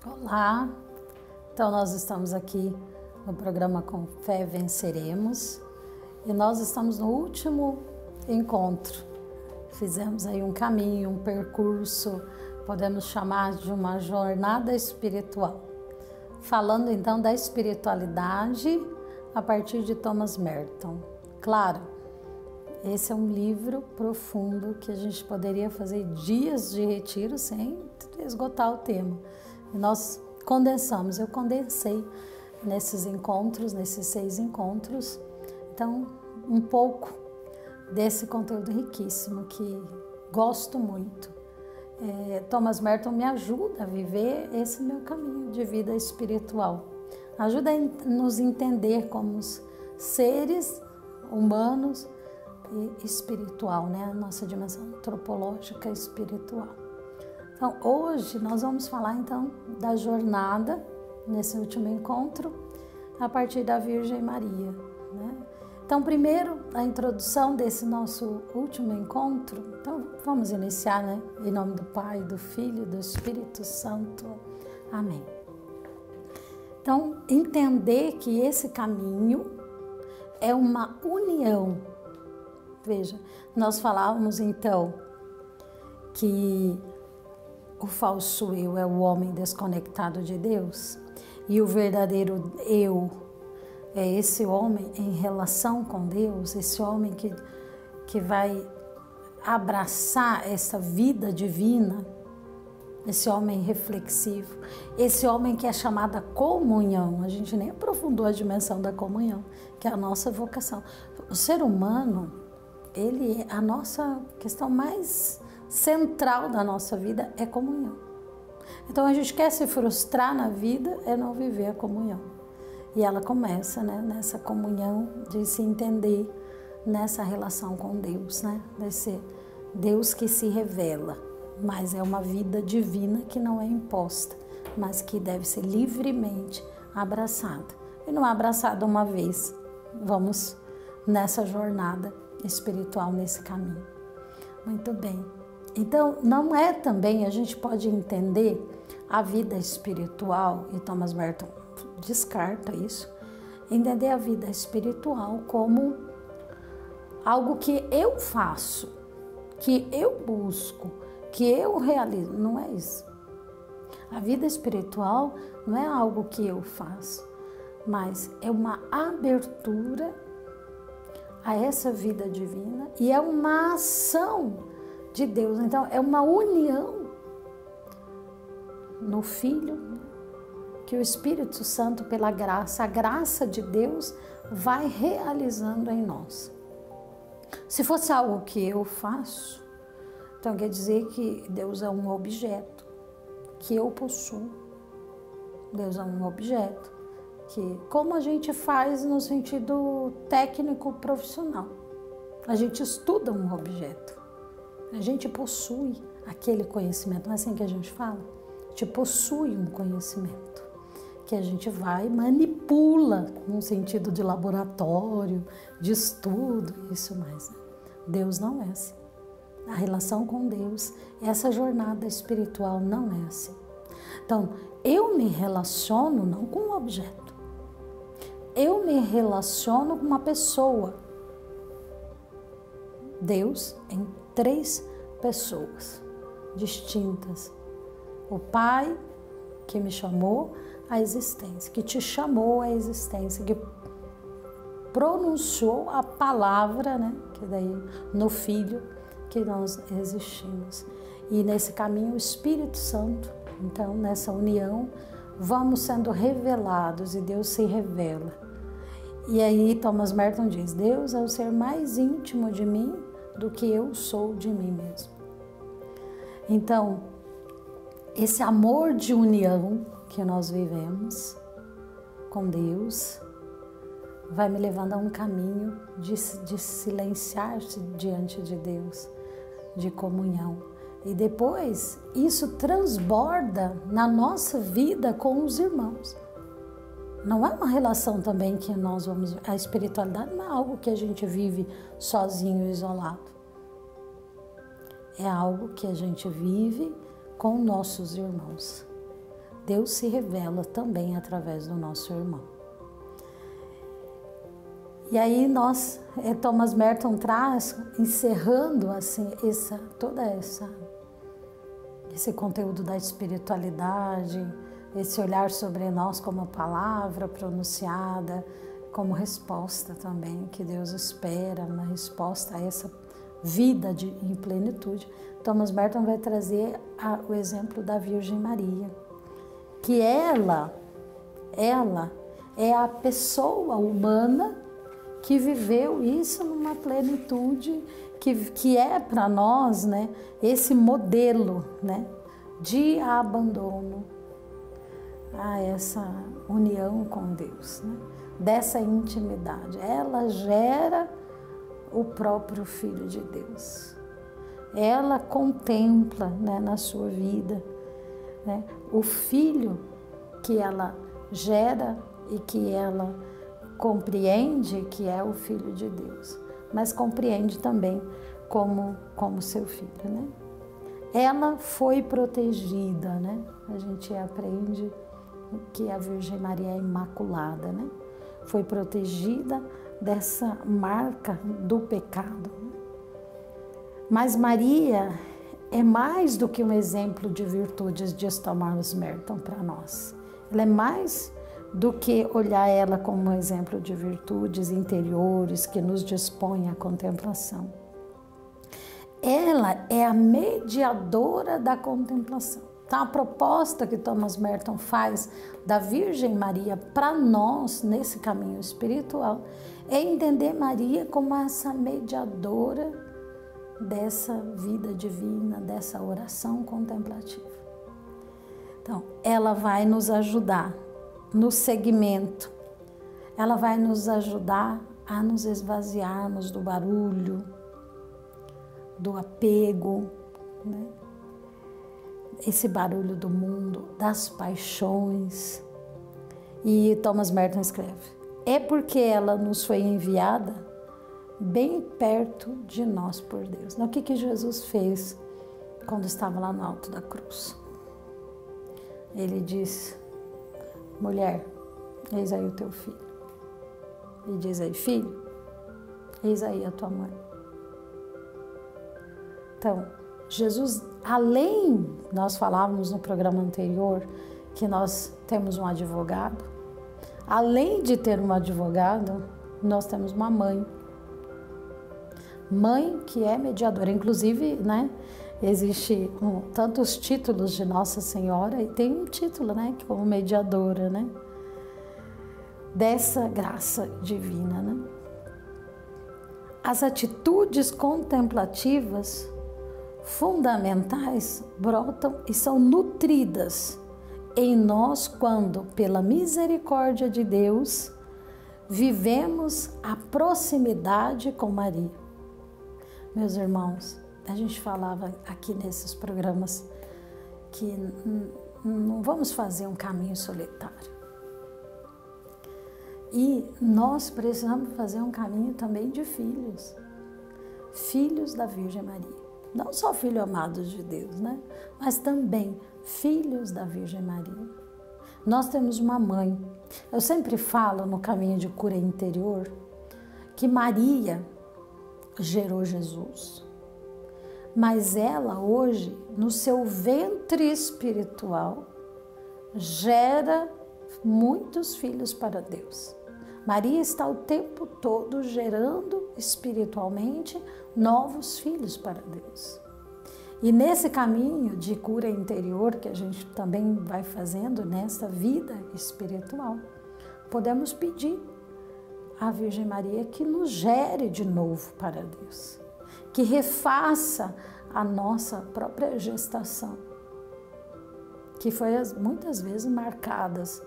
Olá, então nós estamos aqui no programa Com Fé Venceremos e nós estamos no último encontro. Fizemos aí um caminho, um percurso, podemos chamar de uma jornada espiritual. Falando então da espiritualidade a partir de Thomas Merton. Claro, esse é um livro profundo que a gente poderia fazer dias de retiro sem esgotar o tema. E nós condensamos, eu condensei nesses encontros, nesses 6 encontros, então um pouco desse conteúdo riquíssimo que gosto muito. Thomas Merton me ajuda a viver esse meu caminho de vida espiritual, ajuda a nos entender como seres humanos e espiritual, né? A nossa dimensão antropológica espiritual. Então, hoje nós vamos falar então da jornada, nesse último encontro, a partir da Virgem Maria, né? Então, primeiro, a introdução desse nosso último encontro. Então, vamos iniciar, né? Em nome do Pai, do Filho e do Espírito Santo. Amém. Então, entender que esse caminho é uma união. Veja, nós falávamos então que o falso eu é o homem desconectado de Deus e o verdadeiro eu é esse homem em relação com Deus, esse homem que vai abraçar essa vida divina, esse homem reflexivo, esse homem que é chamada comunhão. A gente nem aprofundou a dimensão da comunhão, que é a nossa vocação. O ser humano, a nossa questão mais central da nossa vida é comunhão. Então a gente quer se frustrar na vida é não viver a comunhão. E ela começa, né, nessa comunhão de se entender nessa relação com Deus, né? Desse Deus que se revela, mas é uma vida divina que não é imposta, mas que deve ser livremente abraçada. E não é abraçada uma vez. Vamos nessa jornada espiritual, nesse caminho. Muito bem. Então, não é também, a gente pode entender a vida espiritual, e Thomas Merton descarta isso, entender a vida espiritual como algo que eu faço, que eu busco, que eu realizo. Não é isso. A vida espiritual não é algo que eu faço, mas é uma abertura a essa vida divina e é uma ação de Deus. Então, é uma união no Filho, que o Espírito Santo, pela graça, a graça de Deus vai realizando em nós. Se fosse algo que eu faço, então quer dizer que Deus é um objeto que eu possuo. Deus é um objeto que, como a gente faz no sentido técnico profissional, a gente estuda um objeto. A gente possui aquele conhecimento, não é assim que a gente fala? A gente possui um conhecimento que a gente vai, manipula num sentido de laboratório, de estudo, isso mais. Deus não é assim. A relação com Deus, essa jornada espiritual não é assim. Então, eu me relaciono não com um objeto. Eu me relaciono com uma pessoa. Deus em 3 pessoas distintas. O Pai que me chamou à existência, que te chamou à existência, que pronunciou a palavra, né? Que daí no Filho que nós existimos. E nesse caminho o Espírito Santo, então nessa união, vamos sendo revelados e Deus se revela. E aí Thomas Merton diz, Deus é o ser mais íntimo de mim do que eu sou de mim mesmo. Então, esse amor de união que nós vivemos com Deus vai me levando a um caminho de silenciar-se diante de Deus, de comunhão. E depois isso transborda na nossa vida com os irmãos. Não é uma relação também que nós vamos... A espiritualidade não é algo que a gente vive sozinho, isolado. É algo que a gente vive com nossos irmãos. Deus se revela também através do nosso irmão. E aí Thomas Merton traz, encerrando assim, esse conteúdo da espiritualidade, esse olhar sobre nós como palavra pronunciada, como resposta também, que Deus espera, uma resposta a essa vida em plenitude. Thomas Merton vai trazer o exemplo da Virgem Maria, que ela é a pessoa humana que viveu isso numa plenitude, que é para nós, né, esse modelo, né, de abandono a essa união com Deus, né, dessa intimidade. Ela gera o próprio Filho de Deus. Ela contempla, né, na sua vida, né, o Filho que ela gera e que ela compreende que é o Filho de Deus, mas compreende também como seu filho, né? Ela foi protegida, né? A gente aprende que a Virgem Maria é imaculada, né? Foi protegida dessa marca do pecado. Mas Maria é mais do que um exemplo de virtudes, diz Thomas Merton para nós. Ela é mais do que olhar ela como um exemplo de virtudes interiores que nos dispõem à contemplação. Ela é a mediadora da contemplação. Então, a proposta que Thomas Merton faz da Virgem Maria para nós, nesse caminho espiritual, é entender Maria como essa mediadora dessa vida divina, dessa oração contemplativa. Então, ela vai nos ajudar no segmento, ela vai nos ajudar a nos esvaziarmos do barulho, do apego, né? Esse barulho do mundo, das paixões. E Thomas Merton escreve: é porque ela nos foi enviada bem perto de nós por Deus. O que Jesus fez quando estava lá no alto da cruz? Ele disse: mulher, eis aí o teu filho. E diz aí: filho, eis aí a tua mãe. Então, Jesus, nós falávamos no programa anterior que nós temos um advogado. Além de ter um advogado, nós temos uma mãe. Mãe que é mediadora. Inclusive, né, existe tantos títulos de Nossa Senhora e tem um título, né, como mediadora, né, dessa graça divina, né? As atitudes contemplativas fundamentais brotam e são nutridas em nós quando, pela misericórdia de Deus, vivemos a proximidade com Maria. Meus irmãos, a gente falava aqui nesses programas que não vamos fazer um caminho solitário. E nós precisamos fazer um caminho também de filhos. Filhos da Virgem Maria. Não só filhos amados de Deus, né? Mas também filhos da Virgem Maria. Nós temos uma mãe. Eu sempre falo no caminho de cura interior que Maria gerou Jesus. Mas ela hoje, no seu ventre espiritual, gera muitos filhos para Deus. Maria está o tempo todo gerando espiritualmente novos filhos para Deus. E nesse caminho de cura interior que a gente também vai fazendo nessa vida espiritual, podemos pedir à Virgem Maria que nos gere de novo para Deus, que refaça a nossa própria gestação, que foi muitas vezes marcadas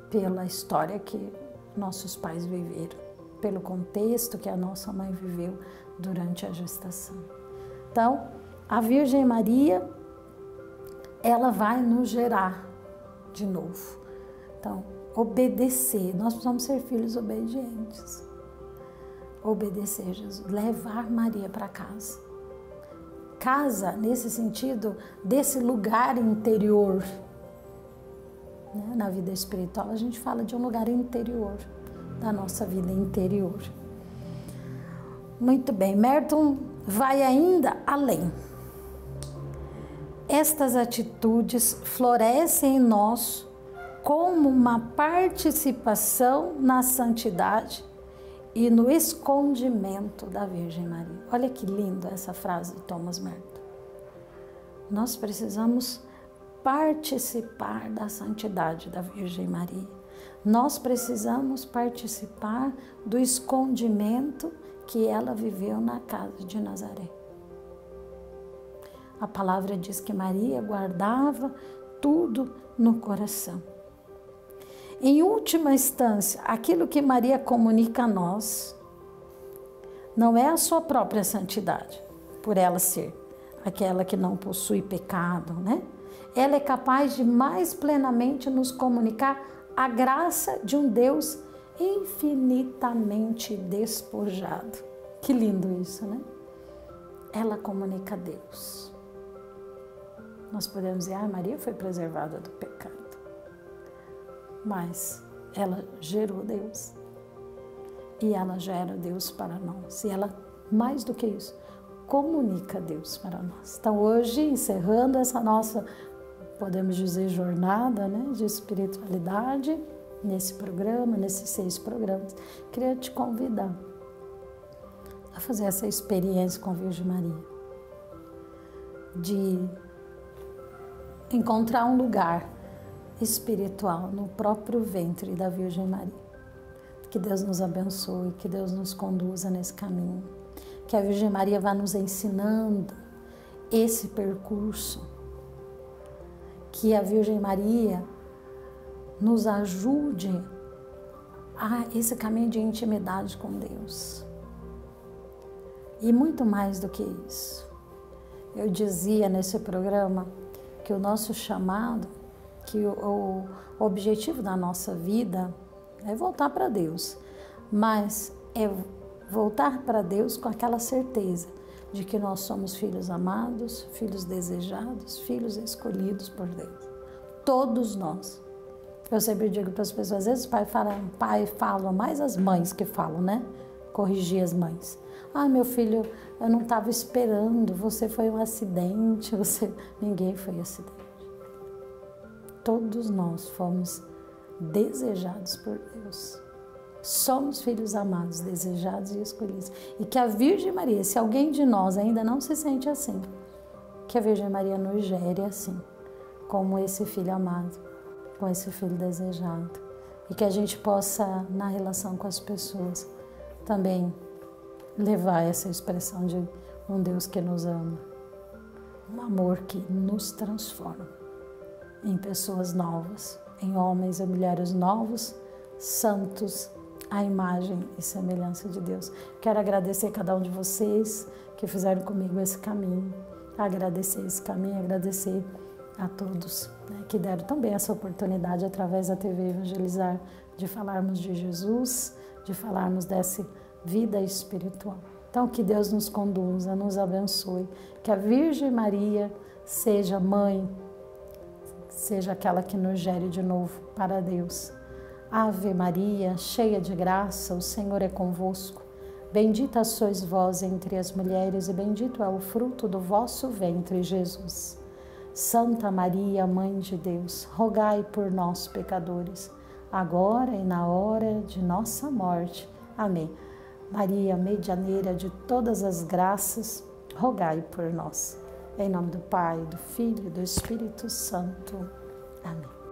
pela história que nossos pais viveram, pelo contexto que a nossa mãe viveu durante a gestação. Então, a Virgem Maria, ela vai nos gerar de novo. Então, obedecer, nós precisamos ser filhos obedientes. Obedecer Jesus, levar Maria para casa. Casa, nesse sentido, desse lugar interior, né? Na vida espiritual a gente fala de um lugar interior, da nossa vida interior. Muito bem, Merton vai ainda além. Estas atitudes florescem em nós como uma participação na santidade e no escondimento da Virgem Maria. Olha que linda essa frase de Thomas Merton. Nós precisamos participar da santidade da Virgem Maria. Nós precisamos participar do escondimento que ela viveu na casa de Nazaré. A palavra diz que Maria guardava tudo no coração. Em última instância, aquilo que Maria comunica a nós não é a sua própria santidade, por ela ser aquela que não possui pecado, né? Ela é capaz de mais plenamente nos comunicar a graça de um Deus infinitamente despojado. Que lindo isso, né? Ela comunica a Deus. Nós podemos dizer, Maria foi preservada do pecado. Mas ela gerou Deus. E ela gera Deus para nós. E ela, mais do que isso, comunica Deus para nós. Então hoje, encerrando essa nossa, podemos dizer, jornada, né, de espiritualidade, nesse programa, nesses 6 programas, queria te convidar a fazer essa experiência com a Virgem Maria. De encontrar um lugar espiritual no próprio ventre da Virgem Maria. Que Deus nos abençoe, que Deus nos conduza nesse caminho. Que a Virgem Maria vá nos ensinando esse percurso. Que a Virgem Maria nos ajude a esse caminho de intimidade com Deus. E muito mais do que isso. Eu dizia nesse programa que o nosso chamado, que o objetivo da nossa vida é voltar para Deus, mas é voltar para Deus com aquela certeza de que nós somos filhos amados, filhos desejados, filhos escolhidos por Deus. Todos nós. Eu sempre digo para as pessoas, às vezes pai fala mais as mães que falam, né? Corrigir as mães. Meu filho, eu não estava esperando, você foi um acidente, ninguém foi acidente. Todos nós fomos desejados por Deus. Somos filhos amados, desejados e escolhidos. E que a Virgem Maria, se alguém de nós ainda não se sente assim, que a Virgem Maria nos gere assim, como esse filho amado, com esse filho desejado. E que a gente possa, na relação com as pessoas, também levar essa expressão de um Deus que nos ama. Um amor que nos transforma em pessoas novas, em homens e mulheres novos, santos, à imagem e semelhança de Deus. Quero agradecer a cada um de vocês que fizeram comigo esse caminho, agradecer esse caminho, agradecer a todos, né, que deram também essa oportunidade através da TV Evangelizar de falarmos de Jesus, de falarmos dessa vida espiritual. Então, que Deus nos conduza, nos abençoe, que a Virgem Maria seja mãe, seja aquela que nos gere de novo para Deus. Ave Maria, cheia de graça, o Senhor é convosco. Bendita sois vós entre as mulheres e bendito é o fruto do vosso ventre, Jesus. Santa Maria, Mãe de Deus, rogai por nós, pecadores, agora e na hora de nossa morte. Amém. Maria, medianeira de todas as graças, rogai por nós. Em nome do Pai, do Filho e do Espírito Santo. Amém.